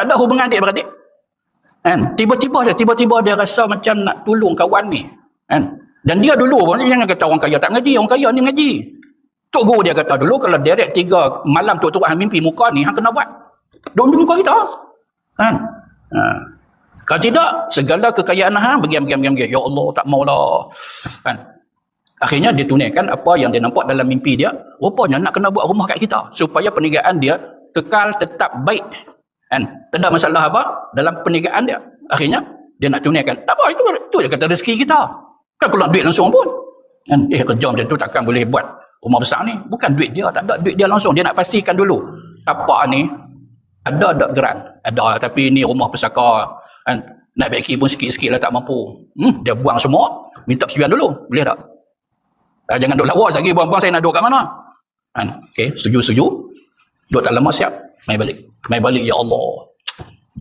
Tak ada hubungan adik-beradik. Kan? Tiba-tiba dia rasa macam nak tolong kawan ni. Kan? Dan dia dulu pun, jangan kata orang kaya tak ngaji, orang kaya ni ngaji. Tok guru dia kata dulu, kalau direct 3 malam tok hang mimpi muka ni, hang kena buat. Duk mimpi muka kita. Kan? Kalau tidak, segala kekayaan hang, bergiam. Ya Allah, tak maulah. Kan? Akhirnya dia tunaikan apa yang dia nampak dalam mimpi dia. Rupanya nak kena buat rumah kat kita. Supaya perniagaan dia kekal tetap baik. Kan? Tak ada masalah apa dalam perniagaan dia. Akhirnya, dia nak tunaikan. Tak apa, itu je kata rezeki kita. Kan keluar duit langsung pun. Kan? Kerja macam tu takkan boleh buat rumah besar ni. Bukan duit dia, tak ada duit dia langsung. Dia nak pastikan dulu. Tapak ni, ada tak geran? Ada, tapi ni rumah pesaka. Kan? Nak baiki pun sikit-sikit lah tak mampu. Dia buang semua, minta persetujuan dulu. Boleh tak? Jangan duduk lawas lagi, buang-buang saya nak duduk kat mana? Kan? Okay, setuju. Duduk tak lama siap, mai balik. Ya Allah.